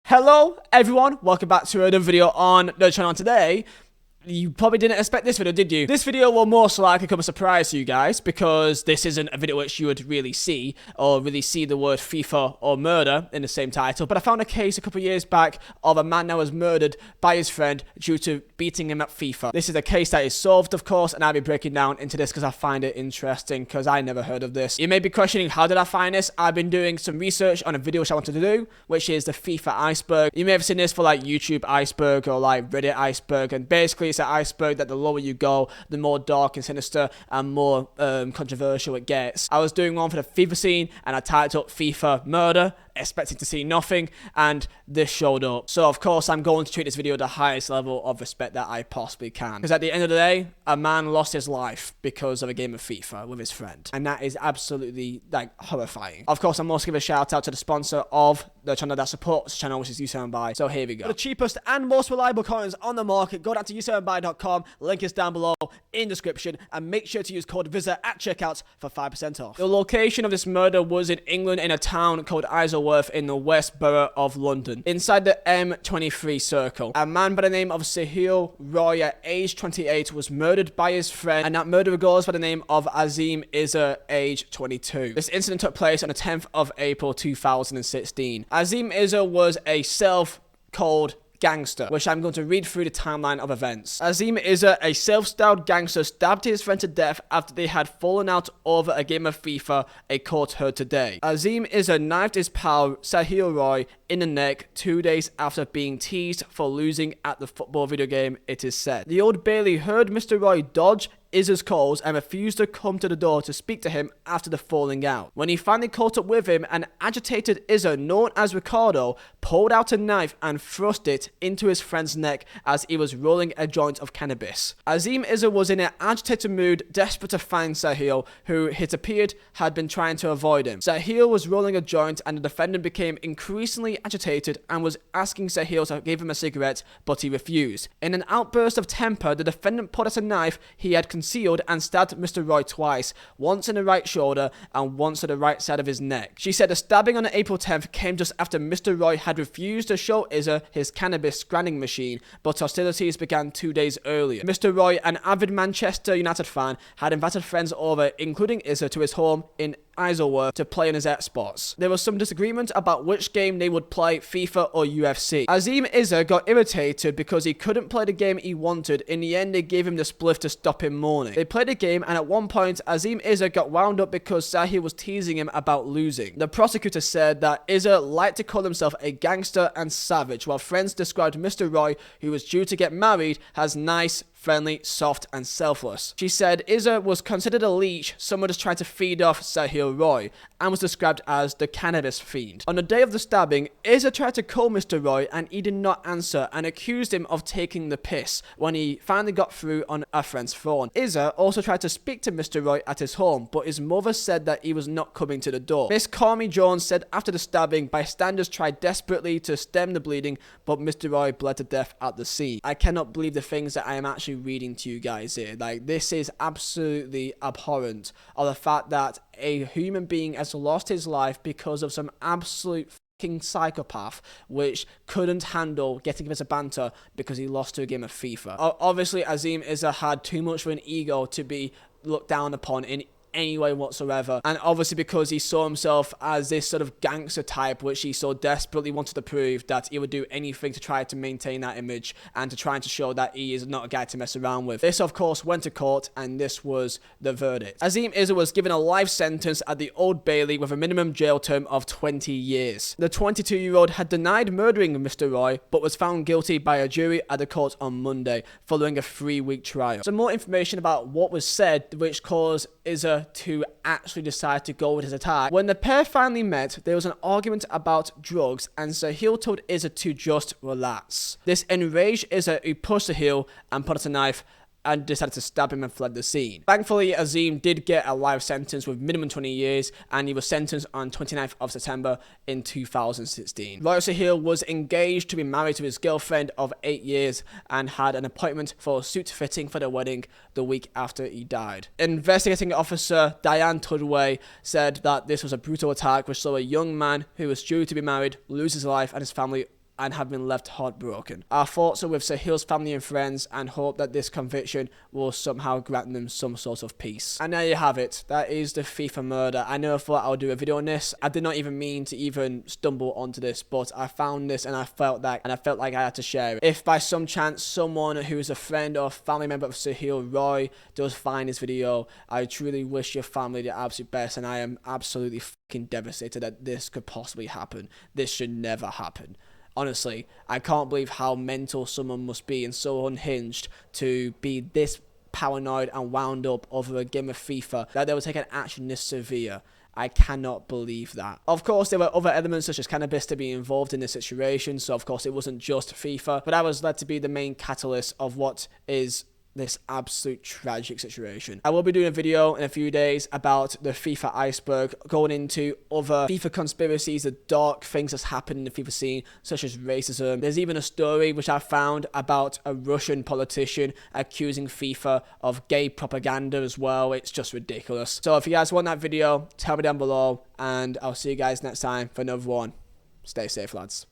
Hello everyone, welcome back to another video on the channel. Today, you probably didn't expect this video, did you? This video will most likely come as a surprise to you guys, because this isn't a video which you would really see, or really see the word FIFA or murder in the same title. But I found a case a couple of years back of a man that was murdered by his friend due to beating him at FIFA. This is a case that is solved, of course, and I'll be breaking down into this because I find it interesting, because I never heard of this. You may be questioning, how did I find this? I've been doing some research on a video which I wanted to do, which is the FIFA iceberg. You may have seen this for like YouTube iceberg or like Reddit iceberg, and basically it's an iceberg that the lower you go, the more dark and sinister and more controversial it gets. I was doing one for the FIFA scene, and I typed up FIFA murder, expecting to see nothing, and this showed up. So of course I'm going to treat this video at the highest level of respect that I possibly can, because at the end of the day, a man lost his life because of a game of FIFA with his friend, and that is absolutely like horrifying. Of course, I'm also giving a shout out to the sponsor of the channel that supports the channel, which is U7Buy. So here we go. For the cheapest and most reliable coins on the market, go down to U7Buy.com, link is down below in the description, and make sure to use code Vizeh at checkout for 5% off. The location of this murder was in England, in a town called Isleworth in the West Borough of London, inside the M23 circle. A man by the name of Sahil Roy, at age 28, was murdered by his friend, and that murderer goes by the name of Azim Izzer, age 22. This incident took place on the 10th of April 2016. Azim Izzer was a self-called gangster, which I'm going to read through the timeline of events. Azim Izzer, a self-styled gangster, stabbed his friend to death after they had fallen out over a game of FIFA, a court heard today. Azim Izzer knifed his pal Sahil Roy in the neck 2 days after being teased for losing at the football video game, it is said. The Old Bailey heard Mr. Roy dodge Izzer's calls and refused to come to the door to speak to him after the falling out. When he finally caught up with him, an agitated Izzer, known as Ricardo, pulled out a knife and thrust it into his friend's neck as he was rolling a joint of cannabis. Azim Izzer was in an agitated mood, desperate to find Sahil, who it appeared had been trying to avoid him. Sahil was rolling a joint, and the defendant became increasingly agitated and was asking Sahil to give him a cigarette, but he refused. In an outburst of temper, the defendant pulled out a knife he had concealed and stabbed Mr. Roy twice, once in the right shoulder and once to the right side of his neck. She said the stabbing on April 10th came just after Mr. Roy had refused to show Izzer his cannabis grinding machine, but hostilities began 2 days earlier. Mr. Roy, an avid Manchester United fan, had invited friends over, including Izzer, to his home in Isleworth to play on his Xbox. There was some disagreement about which game they would play, FIFA or UFC. Azim Izzer got irritated because he couldn't play the game he wanted. In the end, they gave him the spliff to stop him mourning. They played the game, and at one point, Azim Izzer got wound up because Sahil was teasing him about losing. The prosecutor said that Izzer liked to call himself a gangster and savage, while friends described Mr. Roy, who was due to get married, as nice, friendly, soft, and selfless. She said Izzer was considered a leech, someone just trying to feed off Sahil Roy, and was described as the cannabis fiend. On the day of the stabbing, Izzer tried to call Mr. Roy, and he did not answer, and accused him of taking the piss when he finally got through on a friend's phone. Izzer also tried to speak to Mr. Roy at his home, but his mother said that he was not coming to the door. Miss Carmi Jones said after the stabbing, bystanders tried desperately to stem the bleeding, but Mr. Roy bled to death at the scene. I cannot believe the things that I am actually reading to you guys here. Like, this is absolutely abhorrent, of the fact that a human being has lost his life because of some absolute fucking psychopath which couldn't handle getting a bit of banter because he lost to a game of FIFA. Obviously, Azim Izzer had too much of an ego to be looked down upon in any way whatsoever, and obviously because he saw himself as this sort of gangster type, which he so desperately wanted to prove that he would do anything to try to maintain that image and to try to show that he is not a guy to mess around with. This of course went to court, and this was the verdict. Azim Izzer was given a life sentence at the Old Bailey with a minimum jail term of 20 years. The 22-year-old had denied murdering Mr. Roy, but was found guilty by a jury at the court on Monday, following a 3-week trial. Some more information about what was said, which caused Izzer to actually decide to go with his attack. When the pair finally met, there was an argument about drugs, and Sahil told Izzer to just relax. This enraged Izzer, who pushed Sahil and put out a knife and decided to stab him and fled the scene. Thankfully, Azim did get a life sentence with minimum 20 years, and he was sentenced on 29th of September in 2016. Roy Sahil was engaged to be married to his girlfriend of 8 years and had an appointment for suit fitting for their wedding the week after he died. Investigating officer Diane Tudway said that this was a brutal attack which saw a young man who was due to be married lose his life and his family and have been left heartbroken. Our thoughts are with Sahil's family and friends and hope that this conviction will somehow grant them some sort of peace. And there you have it. That is the FIFA murder. I never thought I would do a video on this. I did not even mean to even stumble onto this, but I found this and I felt like I had to share it. If by some chance someone who is a friend or family member of Sahil Roy does find this video, I truly wish your family the absolute best, and I am absolutely fucking devastated that this could possibly happen. This should never happen. Honestly, I can't believe how mental someone must be and so unhinged to be this paranoid and wound up over a game of FIFA that they will take an action this severe. I cannot believe that. Of course, there were other elements such as cannabis to be involved in this situation, so of course it wasn't just FIFA, but I was led to be the main catalyst of what is this absolute tragic situation. I will be doing a video in a few days about the FIFA iceberg, going into other FIFA conspiracies, the dark things that's happened in the FIFA scene, such as racism. There's even a story which I found about a Russian politician accusing FIFA of gay propaganda as well. It's just ridiculous. So if you guys want that video, tell me down below, and I'll see you guys next time for another one. Stay safe, lads.